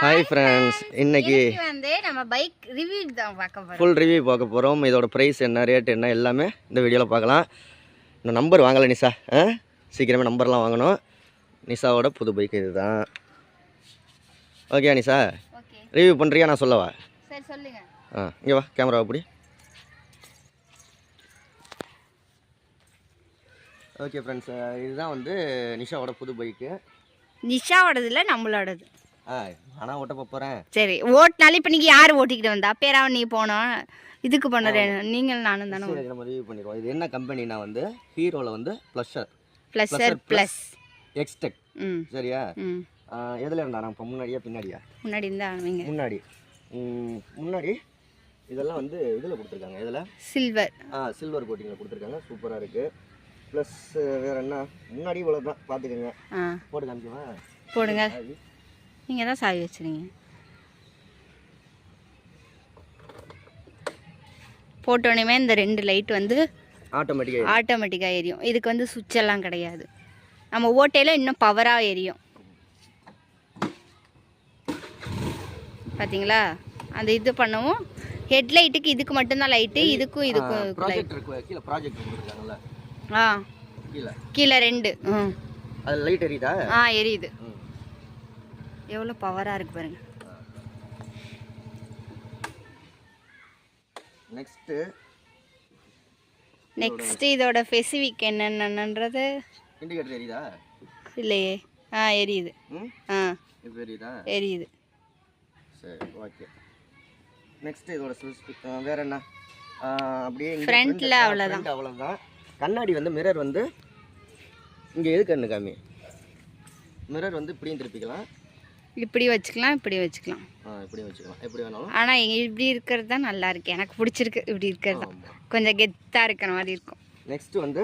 Hi friends, இன்னைக்கு வந்து நம்ம பைக் ரிவ்யூ தான் பார்க்க போறோம். ஃபுல் ரிவ்யூ பார்க்க போகிறோம். இதோட ப்ரைஸ் என்ன, ரேட் என்ன, எல்லாமே இந்த வீடியோவில் பார்க்கலாம். இந்த நம்பர் வாங்கலை நிஷா, சீக்கிரமே நம்பர்லாம் வாங்கணும். நிஷாவோட புது பைக் இது தான். ஓகே நிஷா, ரிவ்யூ பண்ணுறியா? நான் சொல்லவா? சரி சொல்லுங்க. இங்கே வா, கேமரா அப்படி. ஓகே ஃப்ரெண்ட்ஸ், இதுதான் வந்து நிஷாவோட புது பைக்கு. நிஷாவோடது இல்லை, நம்மளோடது. ஆனால் ஓட்ட போகிறேன். சரி, ஓட்டினாலும் இப்போ நீங்கள் யார் ஓட்டிக்கிட்டு வந்தா? பேராவை நீ போனோம் இதுக்கு பண்ணுறேன், நீங்கள் நானும் தானே. நம்ம ரிவ்யூ பண்ணிடுவோம். இது என்ன கம்பெனினா வந்து ஹீரோவில் வந்து ப்ளஸ்ஸர் ப்ளஸ் எக்ஸ்டெக். சரியா? எதில் இருந்தா நான் இப்போ முன்னாடியா பின்னாடியா? முன்னாடி இருந்தால் முன்னாடி இதெல்லாம் வந்து இதில் கொடுத்துருக்காங்க. இதில் சில்வர் கோட்டிங்கில் கொடுத்துருக்காங்க. சூப்பராக இருக்குது. ப்ளஸ் வேறு என்ன, முன்னாடி இவ்வளோ தான் பார்த்துக்கோங்க. போட்டு காமிக்குமா? போடுங்க, நீங்கள் தான் சாவி வச்சுருங்க. போட்டோன்னே இந்த 2 லைட் வந்து ஆட்டோமேட்டிக்காக எரியும். இதுக்கு வந்து சுவிட்ச் எல்லாம் கிடையாது. நம்ம ஓட்டையில் இன்னும் பவராக எரியும். பார்த்தீங்களா? அந்த இது பண்ணவும் ஹெட்லைட்டுக்கு இதுக்கு மட்டும்தான் லைட்டு, இதுக்கும் கீழே 2 லைட் எரியுதா? எரியுது. எவ்வளோ பவராக இருக்கு பாருங்க. நெக்ஸ்ட் இதோட ஸ்பெசிஃபிக் என்னன்றது இண்டிகேட்டர் எரியுதா? இல்லையே. எரியுது. இப்போ எரியுதா? எரியுது. சரி, ஓகே. நெக்ஸ்ட் இதோட ஸ்பெசிஃபிக் வேற என்ன? அப்படியே ஃப்ரண்ட்ல அவ்வளோதான். கண்ணாடி வந்து மிரர் வந்து இங்கே எது கண்ணு காமி. மிரர் வந்து இப்படியும் திருப்பிக்கலாம், இப்படி வச்சுக்கலாம், இப்படி வச்சுக்கலாம், எப்படி வேணாலும். ஆனால் இப்படி இருக்கிறது தான் நல்லா இருக்கு, எனக்கு பிடிச்சிருக்கு. இப்படி இருக்கிறது தான் கொஞ்சம் கெத்தாக இருக்கிற மாதிரி இருக்கும். நெக்ஸ்ட் வந்து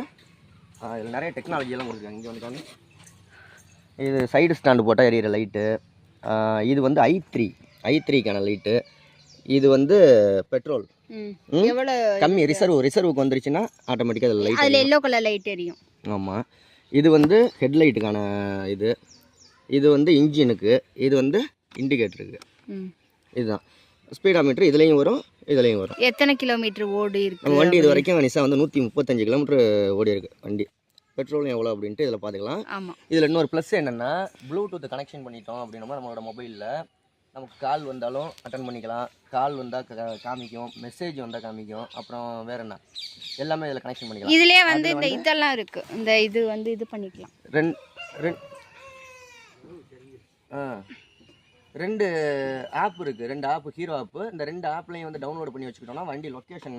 இதில் நிறைய டெக்னாலஜி எல்லாம் கொடுத்துருக்காங்க. இங்கே வந்து இது சைடு ஸ்டாண்டு போட்டால் எரியிற லைட்டு. இது வந்து i3க்கான லைட்டு. இது வந்து பெட்ரோல் எவ்வளோ கம்மி ரிசர்வுக்கு வந்துருச்சுன்னா ஆட்டோமேட்டிக்காக அதில் லைட், அதில் எல்லோ கலர் லைட் எரியும். ஆமாம். இது வந்து ஹெட்லைட்டுக்கான இது வந்து இன்ஜினுக்கு, இது வந்து இண்டிகேட்டருக்கு. இதுதான் ஸ்பீடாமீட்டர். இதுலேயும் வரும். எத்தனை கிலோமீட்டர் ஓடி இருக்கு வண்டி? இது வரைக்கும் நிஷா வந்து 135 கிலோமீட்டர் ஓடி இருக்கு வண்டி. பெட்ரோலும் எவ்வளோ அப்படின்ட்டு இதில் பார்த்துக்கலாம். ஆமாம். இதில் இன்னொரு ப்ளஸ் என்னென்னா, ப்ளூடூத் கனெக்ஷன் பண்ணிட்டோம் அப்படின்னா நம்மளோட மொபைலில் நமக்கு கால் வந்தாலும் அட்டன் பண்ணிக்கலாம். கால் வந்தால் காமிக்கும், மெசேஜ் வந்தால் காமிக்கும். அப்புறம் வேறு என்ன, எல்லாமே இதில் கனெக்ஷன் பண்ணிக்கலாம். இதுலேயே வந்து இந்த இதெல்லாம் இருக்குது. இந்த இது வந்து இது பண்ணிக்கலாம். 2 ஆப் இருக்குது. 2 ஆப் ஹீரோ ஆப்பு. இந்த 2 ஆப்லையும் வந்து டவுன்லோட் பண்ணி வச்சுக்கிட்டோம்னா வண்டி லொக்கேஷன்,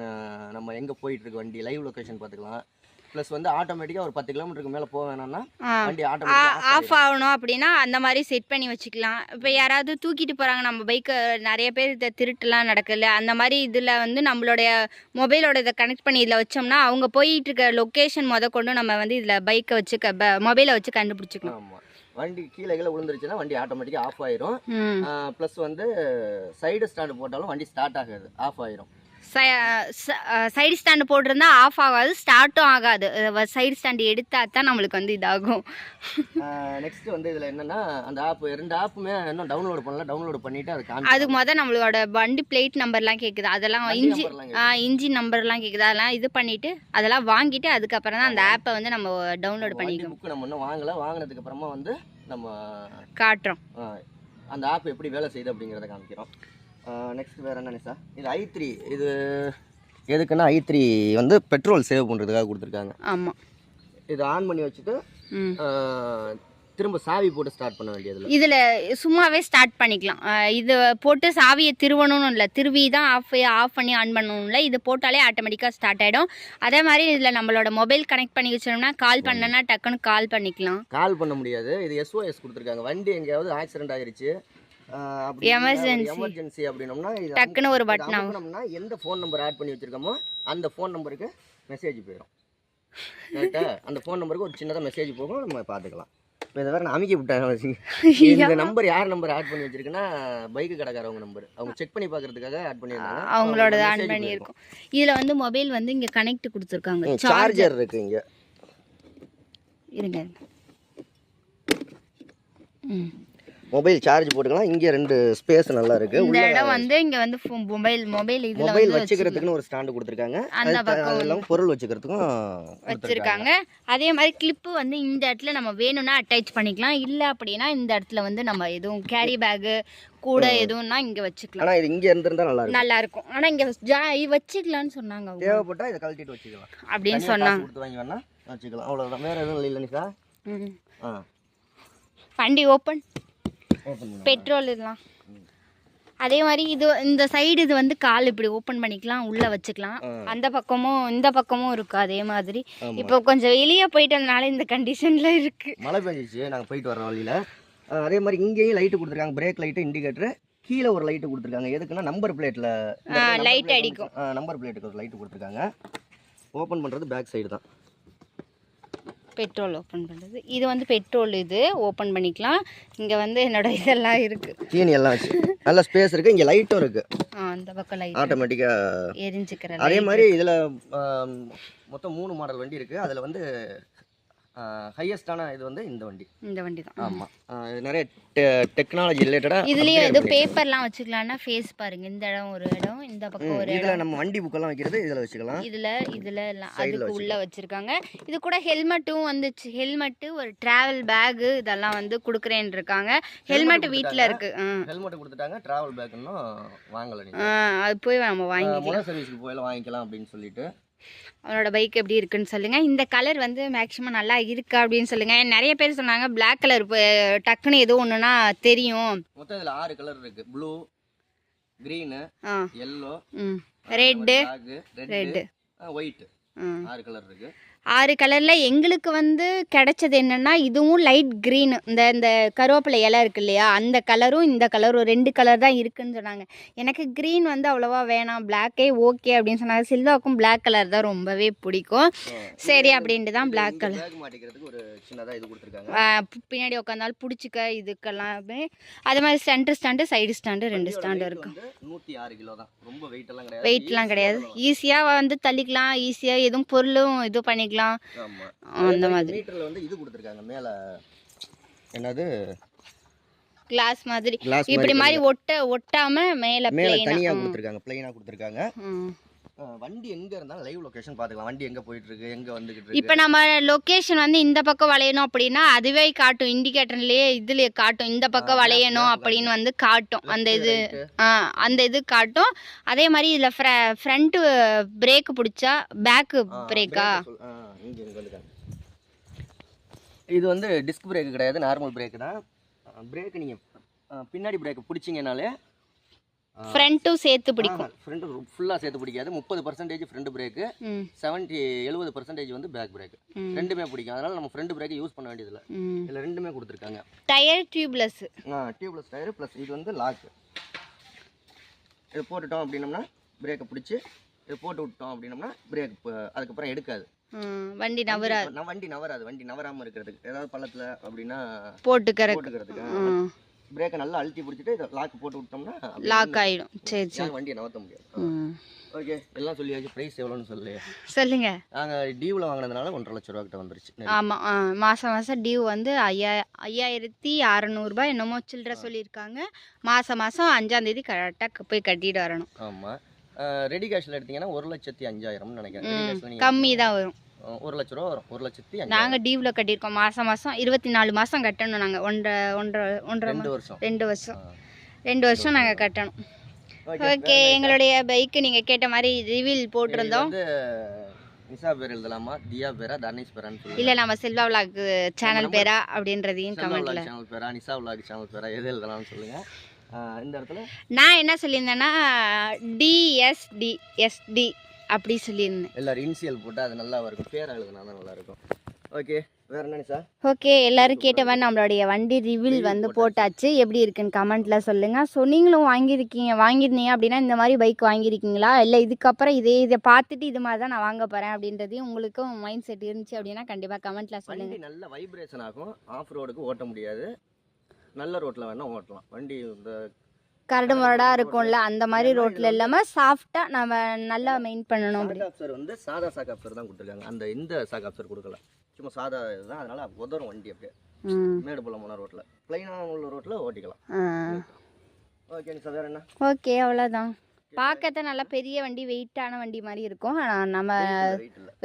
நம்ம எங்கே போயிட்டுருக்கு வண்டி லைவ் லொக்கேஷன் பார்த்துக்கலாம். ப்ளஸ் வந்து ஆட்டோமேட்டிக்காக ஒரு 10 கிலோமீட்டருக்கு மேலே போக வேணாம்னா வண்டி ஆட்டோமேட்டிக்காக ஆஃப் ஆகணும் அப்படின்னா அந்த மாதிரி செட் பண்ணி வச்சுக்கலாம். இப்போ யாராவது தூக்கிட்டு போகிறாங்க நம்ம பைக்கை, நிறைய பேர் இதை திருட்டுலாம் நடக்கல, அந்த மாதிரி இதில் வந்து நம்மளுடைய மொபைலோட இதை கனெக்ட் பண்ணி இதில் வச்சோம்னா அவங்க போயிட்டு இருக்க லொக்கேஷன் கொண்டு நம்ம வந்து இதில் பைக்கை வச்சு மொபைலை வச்சு கண்டுபிடிச்சிக்கலாம். ஆமாம். வண்டி கீழே விழுந்துருச்சுன்னா வண்டி ஆட்டோமேட்டிக்காக ஆஃப் ஆயிரும். ப்ளஸ் வந்து சைடு ஸ்டாண்டு போட்டாலும் வண்டி ஸ்டார்ட் ஆகாது, ஆஃப் ஆயிரும். சைடு ஸ்டாண்டு போட்டிருந்தா ஆஃப் ஆகாது, ஸ்டார்ட்டும் ஆகாது. சைடு ஸ்டாண்டு எடுத்தா தான் நம்மளுக்கு வந்து இதாகும். நெக்ஸ்ட் வந்து இதில் என்னென்னா, அந்த ஆப் 2 ஆப்புமே இன்னும் டவுன்லோட் பண்ணிவிட்டு அதுக்கு நம்மளோட வண்டி பிளேட் நம்பர்லாம் கேட்குது, அதெல்லாம் இன்ஜின் நம்பர்லாம் கேட்குது, அதெல்லாம் இது பண்ணிவிட்டு அதெல்லாம் வாங்கிட்டு அதுக்கப்புறம் தான் அந்த ஆப்பை வந்து நம்ம டவுன்லோட் பண்ணிக்கணும். புக்கு நம்ம இன்னும் வாங்கினதுக்கு அப்புறமா வந்து நம்ம காட்டுறோம் அந்த ஆப் எப்படி வேலை செய்யுது அப்படிங்கிறத காமிக்கிறோம். நெக்ஸ்ட் வேறு என்ன நிஷா? இது i3. இது எதுக்குன்னா i3 வந்து பெட்ரோல் சேவ் பண்ணுறதுக்காக கொடுத்துருக்காங்க. ஆமாம். இது ஆன் பண்ணி வச்சுட்டு திரும்ப சாவி போட்டு ஸ்டார்ட் பண்ண வேண்டியதில்லை. இதில் சும்மாவே ஸ்டார்ட் பண்ணிக்கலாம். இது போட்டு சாவியை திருவணும்னு இல்லை, திருவி தான் ஆஃப் பண்ணி ஆன் பண்ணணும் இல்லை, இது போட்டாலே ஆட்டோமேட்டிக்காக ஸ்டார்ட் ஆகிடும். அதே மாதிரி இதில் நம்மளோட மொபைல் கனெக்ட் பண்ணி வச்சோம்னா கால் பண்ணனா டக்குன்னு கால் பண்ணிக்கலாம். கால் பண்ண முடியாது. இது SOS கொடுத்துருக்காங்க. வண்டி எங்கேயாவது ஆக்சிடென்ட் ஆகிருச்சு, எமர்ஜென்சி அப்படின்னோம்னா டக்குன்னு ஒரு பட்டன் அமுக்குனோம்னா எந்த ஃபோன் நம்பர் ஆட் பண்ணி வச்சிருக்கோமோ அந்த ஃபோன் நம்பருக்கு மெசேஜ் போயிடும். கரெக்டாக அந்த ஃபோன் நம்பருக்கு ஒரு சின்னதாக மெசேஜ் போகும், நம்ம பார்த்துக்கலாம். இப்போ இதை வேறு நான் அமைக்க விட்டேன். இந்த நம்பர் யார் நம்பர் ஆட் பண்ணி வச்சிருக்குன்னா பைக்கு கடைக்காரவங்க நம்பர். அவங்க செக் பண்ணி பார்க்கறதுக்காக ஆட் பண்ணியிருந்தாங்க, அவங்களோட ஆட் பண்ணியிருக்கோம். இதில் வந்து மொபைல் வந்து இங்கே கனெக்ட் கொடுத்துருக்காங்க, சார்ஜர் இருக்குது இங்கே. இருங்க மொபைல் சார்ஜ் போட்டுக்கலாம். இங்கே 2 ஸ்பேஸ் நல்லா இருக்கு. இந்த இடம் வந்து இங்க வந்து மொபைல் இதுல மொபைல் வச்சுக்கிறதுக்குன்னு ஒரு ஸ்டாண்ட் கொடுத்துருக்காங்க. அந்த பக்கம் அதெல்லாம் பொருள் வச்சுக்கிறதுக்கும் வச்சிருக்காங்க. அதே மாதிரி கிளிப்பு வந்து இந்த இடத்துல நம்ம வேணும்னா அட்டாச் பண்ணிக்கலாம். இல்ல அப்படின்னா இந்த இடத்துல வந்து நம்ம எதுவும் கேரி பேக் கூட எதுவும்னா இங்க வச்சுக்கலாம். ஆனா இது இங்க இருந்திருந்தா நல்லா இருக்கும். நல்லா இருக்கும். ஆனா இங்க வச்சுக்கலாம்னு சொன்னாங்க. தேவைப்பட்டா இதை கழட்டிட்டு வச்சுக்கலாம் அப்படின்னு சொன்னாங்க. கொடுத்து வாங்கி வேணா வச்சுக்கலாம். அவ்வளவுதான், வேற எதுவும் இல்லை நிஷா. வண்டி ஓப்பன் பெட்ரோல் இதெல்லாம். அதே மாதிரி இது இந்த சைடு இது வந்து கால் இப்படி ஓப்பன் பண்ணிக்கலாம், உள்ள வச்சுக்கலாம். அந்த பக்கமும் இந்த பக்கமும் இருக்கு அதே மாதிரி. இப்போ கொஞ்சம் வெளியே போயிட்டு வந்தனால இந்த கண்டிஷன்ல இருக்கு. மழை பெஞ்சிச்சு நாங்க போயிட்டு வர வழியில. அதே மாதிரி இங்கேயும் லைட் கொடுத்துருக்காங்க, பிரேக் லைட், இண்டிகேட்டர். கீழே ஒரு லைட் கொடுத்துருக்காங்க. எதுக்குன்னா நம்பர் பிளேட்ல லைட் அடிக்கும். நம்பர் பிளேட்டுக்கு ஒரு லைட் கொடுத்துருக்காங்க. ஓப்பன் பண்றது பேக் சைடு தான். பெட்ரோல் ஓப்பன் பண்ணுறது இது வந்து பெட்ரோல் இது ஓப்பன் பண்ணிக்கலாம். இங்கே வந்து என்னோட இதெல்லாம் இருக்குது, தீனி எல்லாம் வச்சு நல்ல ஸ்பேஸ் இருக்குது. இங்கே லைட்டும் இருக்குது. அந்த பக்கம் லைட் ஆட்டோமேட்டிக்காக எரிஞ்சுக்கிற. அதே மாதிரி இதில் மொத்தம் 3 மாடல் வண்டி இருக்குது. அதில் வந்து ஹையஸ்டான இது வந்து இந்த வண்டி தான். ஆமாம், நிறைய டெக்னாலஜி ரிலேட்டடாக. இதுலேயே இது பேப்பர்லாம் வச்சுக்கலாம்னா ஃபேஸ் பாருங்க. இந்த இடம் ஒரு இடம், இந்த பக்கம் ஒரு இடம். இதில் நம்ம வண்டி புக்கெல்லாம் வைக்கிறது இதில் வச்சுக்கலாம். இதில் எல்லாம் அதுக்கு உள்ளே வச்சுருக்காங்க. இது கூட ஹெல்மெட்டும் வந்துச்சு. ஹெல்மெட்டு, ஒரு ட்ராவல் பேகு இதெல்லாம் வந்து கொடுக்குறேன்னு இருக்காங்க. ஹெல்மெட் வீட்டில் இருக்குது. ஹெல்மெட் கொடுத்துட்டாங்க. ட்ராவல் பேக் இன்னும் வாங்கலை. அது போய் நம்ம மோட்டார் சர்வீஸ்க்கு போயெல்லாம் வாங்கிக்கலாம் அப்படின்னு சொல்லிட்டு. அவனோட பைக் எப்படி இருக்குன்னு சொல்லுங்கள். இந்த கலர் வந்து மேக்ஸிமம் நல்லா இருக்கா அப்படின்னு சொல்லுங்கள். நிறைய பேர் சொன்னாங்க பிளாக் கலர் டக்குன்னு எதோ ஒன்றுனா தெரியும். மொத்தம் இதில் 6 கலர் இருக்குது. Blue, green, yellow, red, white, 6 colour இருக்குது. 6 கலரில் எங்களுக்கு வந்து கிடைச்சது என்னென்னா இதுவும் லைட் க்ரீனு, இந்த கருவேப்பிலை இலை இருக்கு இல்லையா, அந்த கலரும் இந்த கலரும் 2 கலர் தான் இருக்குதுன்னு சொன்னாங்க. எனக்கு க்ரீன் வந்து அவ்வளோவா வேணாம், பிளாக்கே ஓகே அப்படின்னு சொன்னாங்க. சில்வாவுக்கும் பிளாக் கலர் தான் ரொம்பவே பிடிக்கும். சரி அப்படின்ட்டு தான் பிளாக் கலர். பின்னாடி உட்காந்தாலும் பிடிச்சிக்க இதுக்கெல்லாமே. அது மாதிரி ஸ்டாண்டு சைடு ஸ்டாண்டு 2 ஸ்டாண்டு இருக்கும். 106 கிலோ தான், ரொம்ப வெயிட்லாம் கிடையாது. ஈஸியாக வந்து தள்ளிக்கலாம், ஈஸியாக எதுவும் பொருளும் இது பண்ணிக்கலாம். அந்த மாதிரி மீட்டர்ல வந்து இது கொடுத்திருக்காங்க. மேல என்னது கிளாஸ் மாதிரி இப்படி மாதிரி ஒட்டாம மேல தனியா கொடுத்திருக்காங்க, ப்ளைனா கொடுத்திருக்காங்க. வண்டி எங்க இருந்தாலும் லைவ் லொகேஷன் பாத்துக்கலாம். வண்டி எங்க போயிட்டு இருக்கு, எங்க வந்துகிட்டு இருக்கு. இப்போ நம்ம லொகேஷன் வந்து இந்த பக்கம் வளையணும் அப்படின்னா அதுவே காட்டும். இண்டிகேட்டர்லயே இதுலயே காட்டும் இந்த பக்கம் வளையணும் அப்படின்னு வந்து காட்டும். அந்த இது காட்டும். அதே மாதிரி இதுல ஃப்ரண்ட் பிரேக் பிடிச்சா பேக் பிரேக்கா. இது வந்து டிஸ்க் பிரேக் கிடையாது, நார்மல் பிரேக் தான். பிரேக் நீங்க பின்னாடி பிரேக் பிடிச்சிங்கனாலே ஃப்ரண்ட்டும் சேர்த்து பிடிக்கும். ஃப்ரண்ட் ஃபுல்லா சேர்த்து பிடிக்காது. 30% ஃப்ரண்ட் பிரேக், 70% வந்து பேக் பிரேக். ரெண்டுமே பிடிக்கும். அதனால நம்ம ஃப்ரண்ட் பிரேக் யூஸ் பண்ண வேண்டியதில்லை. இதுல ரெண்டுமே கொடுத்துருக்காங்க. டயர் டியூப்லெஸ் டயர் ப்ளஸ் இது வந்து லாக். இது போட்டுட்டோம் அப்படின்னம்னா பிரேக்கை பிடிச்சி இது போட்டு விட்டோம் அப்படின்னம்னா பிரேக் அதுக்கப்புறம் எடுக்காது. வண்டி நவராது. வண்டி நவராம இருக்கிறதுக்கு ஏதாவது பள்ளத்துல அப்படின்னா போட்டுக்கிறதுக்கு பிரேக்கை நல்லா அழுத்தி பிடிச்சிட்டு இதை லாக் போட்டு விட்டோம்னா லாக் ஆயிடும். சரி வண்டியை நகர்த்த முடியாது. ஓகே, எல்லாம் சொல்லியாச்சு. பிரைஸ் எவ்வளோன்னு சொல்லுங்க. நாங்கள் டியூவில் வாங்கினதுனால 1.5 லட்ச ரூபா கிட்ட வந்துருச்சு. ஆமாம், மாதம் டியூ வந்து 5600 என்னமோ சில்லற சொல்லியிருக்காங்க. மாதம் 5ஆம் தேதி கரெக்டாக போய் கட்டிட்டு வரணும். ஆமாம், ரெடி கேஷில் எடுத்தீங்கன்னா 1,50,000 நினைக்கிறேன். கம்மி தான் வரும். 1 லட்ச ரூபா வரும். 1,50,000 நாங்கள் டியூவில் கட்டியிருக்கோம். மாதம் 24 மாதம் கட்டணும். நாங்கள் 2 வருஷம் நாங்கள் கட்டணும். ஓகே, எங்களுடைய பைக்கு நீங்கள் கேட்ட மாதிரி ரிவீல் போட்டிருந்தோம். நிஷா பேர் எழுதலாமா, தியா பேரா, தர்னேஷ் பேரான்னு சொல்லுங்க. இல்லை, நம்ம செல்வா விலாக் சேனல் பேரா அப்படின்றதையும் கமெண்ட்ல. சேனல் பேரா, நிஷா விலாக் சேனல் பேரா, எது எழுதலாம்னு சொல்லுங்கள். இந்த இடத்துல நான் என்ன சொல்லியிருந்தேன்னா DSD அப்படி சொல்லியிருந்தேன். எல்லாரும் இனிஷியல் போட்டால் அது நல்லா இருக்கும். பேர் எழுதுனா தான் நல்லா இருக்கும். ஓகே, வேற என்ன சார்? ஓகே, எல்லாரும் கேட்ட மாதிரி நம்மளுடைய வண்டி ரிவீல் வந்து போட்டாச்சு. எப்படி இருக்குன்னு கமெண்ட்ல சொல்லுங்க. ஸோ நீங்களும் வாங்கியிருந்தீங்க அப்படின்னா இந்த மாதிரி பைக் வாங்கியிருக்கீங்களா, இல்லை இதுக்கப்புறம் இதை பார்த்துட்டு இது மாதிரி தான் நான் வாங்க போறேன் அப்படின்றதையும் உங்களுக்கும் மைண்ட் செட் இருந்துச்சு அப்படின்னா கண்டிப்பாக கமெண்ட்ல சொல்லுங்க. நல்ல வைப்ரேஷன் ஆகும். ஆஃப் ரோடுக்கு ஓட்ட முடியாது, நல்ல ரோட்ல வேணா ஓட்டலாம். வண்டி இந்த கரடு முரடாக இருக்கும்ல, அந்த மாதிரி ரோட்டில் இல்லாமல் சாஃப்டாக நம்ம நல்லா மெயின் பண்ணணும். சார் வந்து சாதா சாக் ஆப்சர் தான் கொடுத்துருக்காங்க. இந்த சாக் ஆப்சர் கொடுக்கல, சும்மா சாதா இதுதான். அதனால உதரும் வண்டி அப்படியே மேடு பள்ளமான ரோட்டில் ப்ளைனாக உள்ள ரோட்டில் ஓட்டிக்கலாம். ஓகே சார், வேறு என்ன? ஓகே, அவ்வளோதான். பார்க்கத்த நல்லா பெரிய வண்டி, வெயிட்டான வண்டி மாதிரி இருக்கும். ஆனால் நம்ம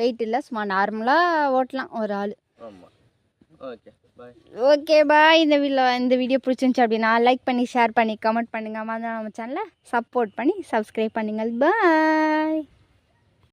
வெயிட் இல்லை, சும்மா நார்மலாக ஓட்டலாம் ஒரு ஆள். ஆமாம். Okay bye. Okay bye. இந்த வீடியோ பிடிச்சிருந்துச்சு அப்படின்னா லைக் பண்ணி, ஷேர் பண்ணி, கமெண்ட் பண்ணுங்கள். நம்ம சேனலை சப்போர்ட் பண்ணி சப்ஸ்கிரைப் பண்ணுங்கள். பாய்.